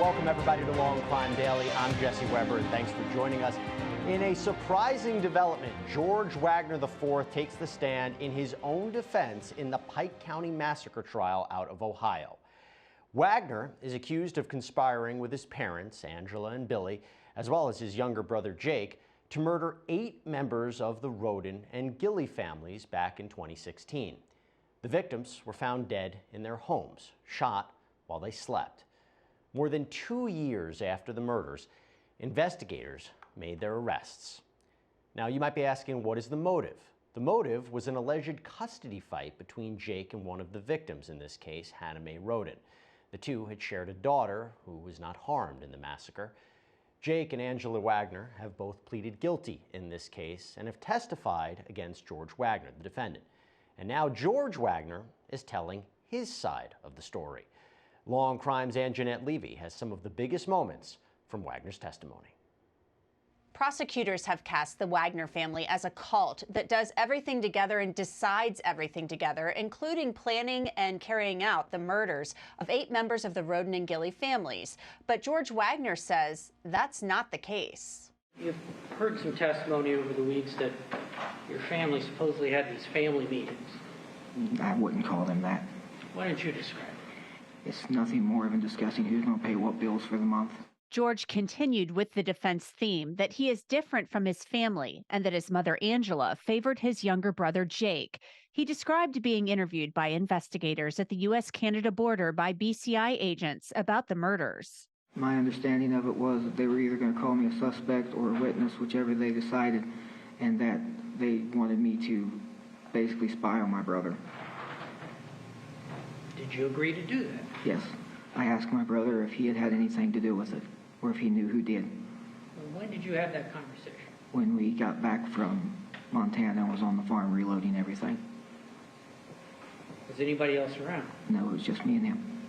Welcome everybody to Law&Crime Daily. I'm Jesse Weber, and thanks for joining us. In a surprising development, Judge Wagner IV takes the stand in his own defense in the Pike County Massacre trial out of Ohio. Wagner is accused of conspiring with his parents, Angela and Billy, as well as his younger brother Jake, to murder 8 members of the Roden and Gilley families back in 2016. The victims were found dead in their homes, shot while they slept. More than 2 years after the murders, investigators made their arrests. Now, you might be asking, what is the motive? The motive was an alleged custody fight between Jake and one of the victims, in this case, Hannah Mae Roden. The two had shared a daughter who was not harmed in the massacre. Jake and Angela Wagner have both pleaded guilty in this case and have testified against Judge Wagner, the defendant. And now Judge Wagner is telling his side of the story. Law&Crime's Jeanette Levy has some of the biggest moments from Wagner's testimony. Prosecutors have cast the Wagner family as a cult that does everything together and decides everything together, including planning and carrying out the murders of 8 members of the Roden and Gilley families. But Judge Wagner says that's not the case. You've heard some testimony over the weeks that your family supposedly had these family meetings. I wouldn't call them that. Why don't you describe it? It's nothing more than discussing who's going to pay what bills for the month. George continued with the defense theme that he is different from his family and that his mother, Angela, favored his younger brother, Jake. He described being interviewed by investigators at the U.S.-Canada border by BCI agents about the murders. My understanding of it was that they were either going to call me a suspect or a witness, whichever they decided, and that they wanted me to basically spy on my brother. Did you agree to do that? Yes. I asked my brother if he had had anything to do with it, or if he knew who did. Well, when did you have that conversation? When we got back from Montana and was on the farm reloading everything. Was anybody else around? No, it was just me and him.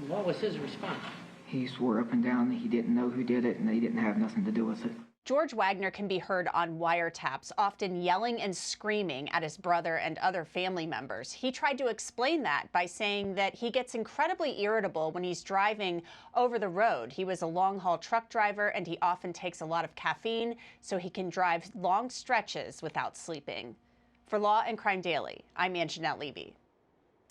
What was his response? He swore up and down that he didn't know who did it and they didn't have nothing to do with it. Judge Wagner can be heard on wiretaps, often yelling and screaming at his brother and other family members. He tried to explain that by saying that he gets incredibly irritable when he's driving over the road. He was a long-haul truck driver, and he often takes a lot of caffeine, so he can drive long stretches without sleeping. For Law&Crime Daily, I'm Jeanette Levy.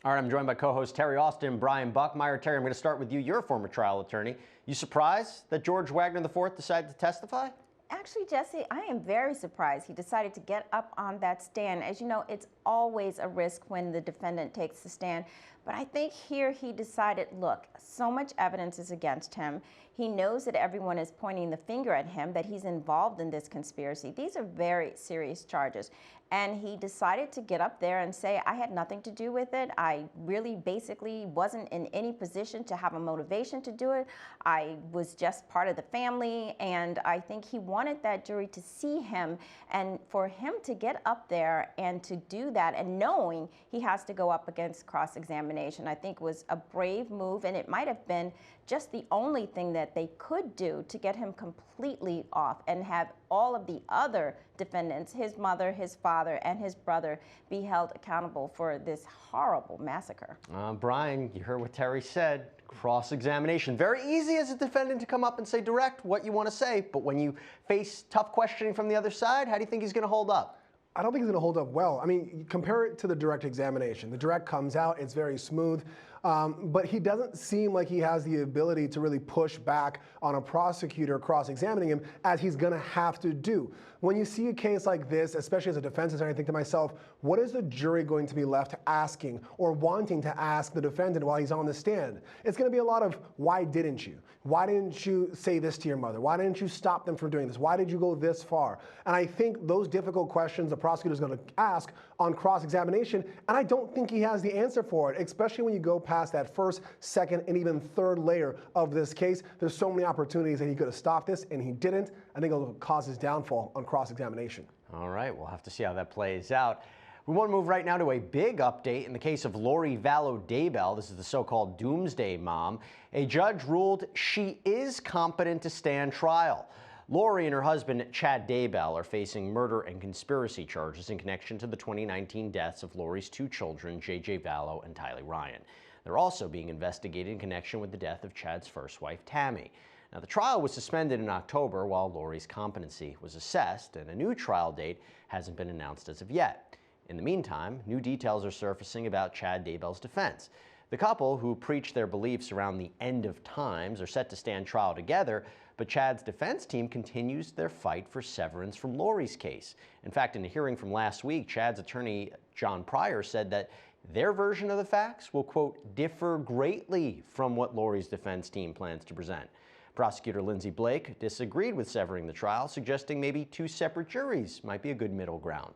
All right, I'm joined by co-host Terry Austin and Brian Buckmeyer. Terry, I'm going to start with you. You're a former trial attorney. You surprised that Judge Wagner IV decided to testify? Actually, Jesse, I am very surprised he decided to get up on that stand. As you know, it's always a risk when the defendant takes the stand. But I think here he decided, look, so much evidence is against him. He knows that everyone is pointing the finger at him, that he's involved in this conspiracy. These are very serious charges. And he decided to get up there and say, I had nothing to do with it. I really basically wasn't in any position to have a motivation to do it. I was just part of the family. And I think he wanted that jury to see him, and for him to get up there and to do that, and knowing he has to go up against cross-examination, I think was a brave move. And it might have been just the only thing that they could do to get him completely off and have all of the other defendants, his mother, his father, and his brother, be held accountable for this horrible massacre. Brian, you heard what Terry said. Cross-examination. Very easy as a defendant to come up and say direct what you want to say, but when you face tough questioning from the other side, how do you think he's going to hold up? I don't think he's going to hold up well. I mean, compare it to the direct examination. The direct comes out, it's very smooth, but he doesn't seem like he has the ability to really push back on a prosecutor cross-examining him, as he's going to have to do. When you see a case like this, especially as a defense attorney, I think to myself, what is the jury going to be left asking or wanting to ask the defendant while he's on the stand? It's going to be a lot of, why didn't you? Why didn't you say this to your mother? Why didn't you stop them from doing this? Why did you go this far? And I think those difficult questions the prosecutor is going to ask on cross-examination, and I don't think he has the answer for it, especially when you go past that first, second, and even third layer of this case. There's so many opportunities that he could have stopped this, and he didn't. I think it'll cause his downfall on cross-examination. All right, we'll have to see how that plays out. We want to move right now to a big update in the case of Lori Vallow Daybell. This is the so-called Doomsday Mom. A judge ruled she is competent to stand trial. Lori and her husband, Chad Daybell, are facing murder and conspiracy charges in connection to the 2019 deaths of Lori's 2 children, J.J. Vallow and Tylee Ryan. They're also being investigated in connection with the death of Chad's first wife, Tammy. Now, the trial was suspended in October while Lori's competency was assessed, and a new trial date hasn't been announced as of yet. In the meantime, new details are surfacing about Chad Daybell's defense. The couple, who preached their beliefs around the end of times, are set to stand trial together, but Chad's defense team continues their fight for severance from Lori's case. In fact, in a hearing from last week, Chad's attorney, John Pryor, said that their version of the facts will, quote, differ greatly from what Lori's defense team plans to present. Prosecutor Lindsay Blake disagreed with severing the trial, suggesting maybe two separate juries might be a good middle ground.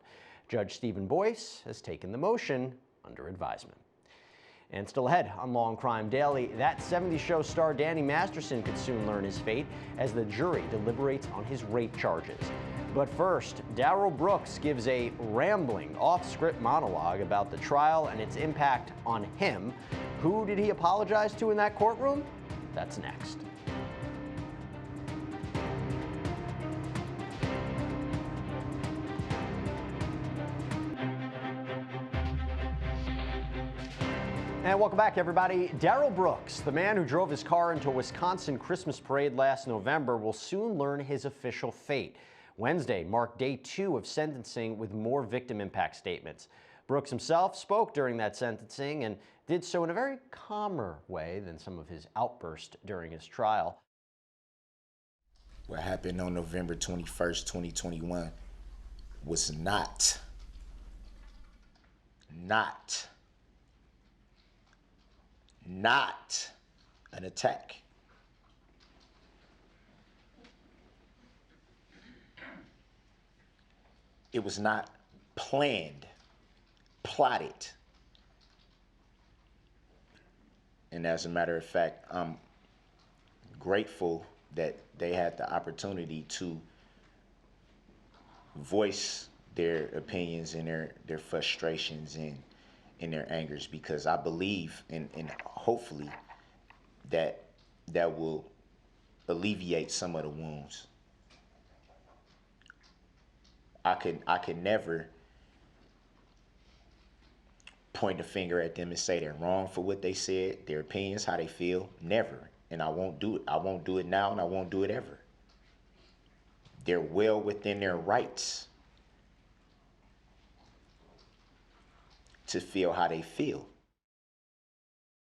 Judge Stephen Boyce has taken the motion under advisement. And still ahead on Law&Crime Daily, that 70s show star Danny Masterson could soon learn his fate as the jury deliberates on his rape charges. But first, Darrell Brooks gives a rambling, off-script monologue about the trial and its impact on him. Who did he apologize to in that courtroom? That's next. And welcome back, everybody. Darrell Brooks, the man who drove his car into a Wisconsin Christmas parade last November, will soon learn his official fate. Wednesday marked day 2 of sentencing with more victim impact statements. Brooks himself spoke during that sentencing and did so in a very calmer way than some of his outbursts during his trial. What happened on November 21st, 2021 was not an attack. It was not planned, plotted. And as a matter of fact, I'm grateful that they had the opportunity to voice their opinions and their frustrations and their angers, because I believe and hopefully that will alleviate some of the wounds. I could never point a finger at them and say they're wrong for what they said, their opinions, how they feel. Never. And I won't do it. I won't do it now, and I won't do it ever. They're well within their rights to feel how they feel.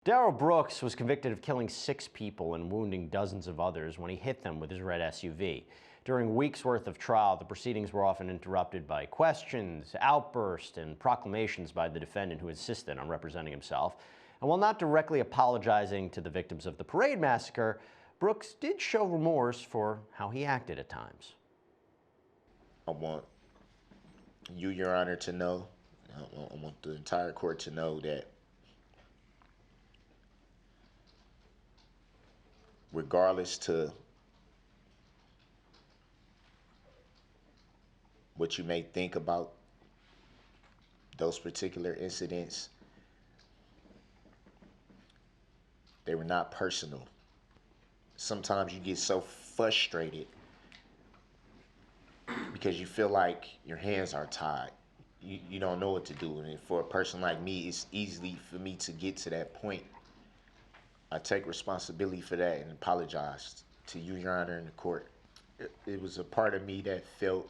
Darrell Brooks was convicted of killing 6 people and wounding dozens of others when he hit them with his red SUV. During weeks' worth of trial, the proceedings were often interrupted by questions, outbursts, and proclamations by the defendant, who insisted on representing himself. And while not directly apologizing to the victims of the parade massacre, Brooks did show remorse for how he acted at times. I want you, Your Honor, to know, I want the entire court to know that regardless to what you may think about those particular incidents, they were not personal. Sometimes you get so frustrated because you feel like your hands are tied. You don't know what to do. And for a person like me, it's easy for me to get to that point. I take responsibility for that and apologize to you, Your Honor, in the court. It was a part of me that felt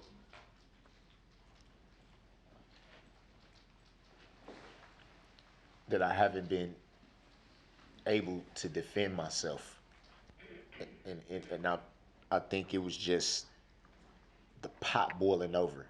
that I haven't been able to defend myself. And I think it was just the pot boiling over.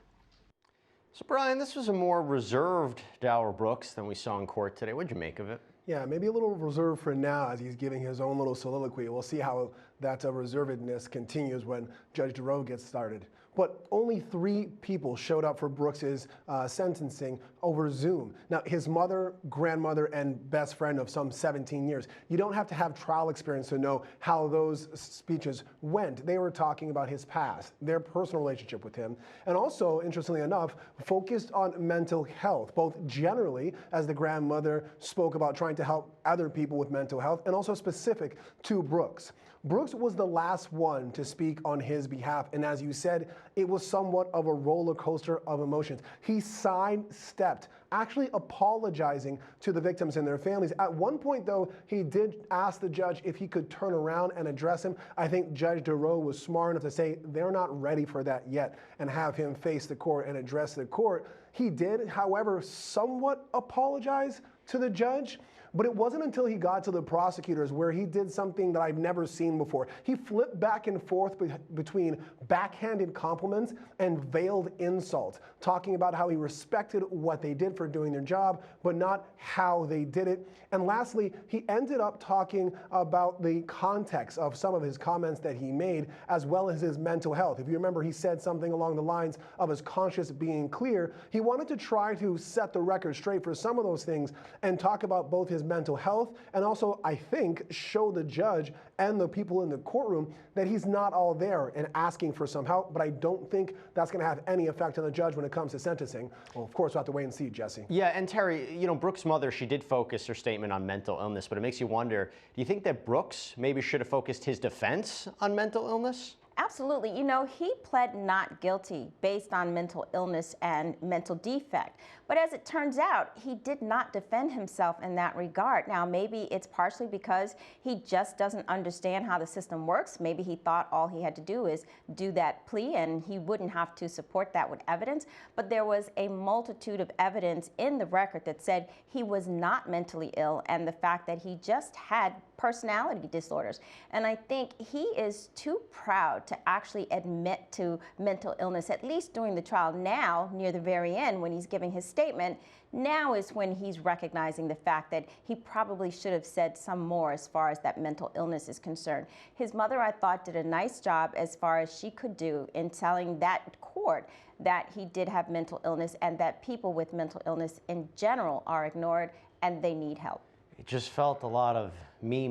So, Brian, this was a more reserved Darrell Brooks than we saw in court today. What'd you make of it? Yeah, maybe a little reserved for now as he's giving his own little soliloquy. We'll see how that reservedness continues when Judge Dorow gets started. But only 3 people showed up for Brooks's sentencing over Zoom. Now, his mother, grandmother, and best friend of some 17 years. You don't have to have trial experience to know how those speeches went. They were talking about his past, their personal relationship with him, and also, interestingly enough, focused on mental health, both generally, as the grandmother spoke about trying to help other people with mental health, and also specific to Brooks. Brooks was the last one to speak on his behalf, and as you said, it was somewhat of a roller coaster of emotions. He sidestepped, actually apologizing to the victims and their families. At one point, though, he did ask the judge if he could turn around and address him. I think Judge Dorow was smart enough to say they're not ready for that yet and have him face the court and address the court. He did, however, somewhat apologize to the judge. But it wasn't until he got to the prosecutors where he did something that I've never seen before. He flipped back and forth between backhanded compliments and veiled insults, talking about how he respected what they did for doing their job, but not how they did it. And lastly, he ended up talking about the context of some of his comments that he made, as well as his mental health. If you remember, he said something along the lines of his conscience being clear. He wanted to try to set the record straight for some of those things and talk about both his mental health and also, I think, show the judge and the people in the courtroom that he's not all there and asking for some help. But I don't think that's going to have any effect on the judge when it comes to sentencing. Well, of course, we'll have to wait and see, Jesse. Yeah, and Terry, you know, Brooks' mother, she did focus her statement on mental illness, but it makes you wonder, do you think that Brooks maybe should have focused his defense on mental illness? Absolutely. You know, he pled not guilty based on mental illness and mental defect. But as it turns out, he did not defend himself in that regard. Now, maybe it's partially because he just doesn't understand how the system works. Maybe he thought all he had to do is do that plea and he wouldn't have to support that with evidence. But there was a multitude of evidence in the record that said he was not mentally ill, and the fact that he just had personality disorders. And I think he is too proud to actually admit to mental illness, at least during the trial. Now, near the very end, when he's giving his statement, now is when he's recognizing the fact that he probably should have said some more as far as that mental illness is concerned. His mother, I thought, did a nice job as far as she could do in telling that court that he did have mental illness and that people with mental illness in general are ignored and they need help. It just felt a lot of me,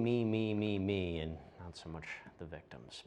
and not so much the victims.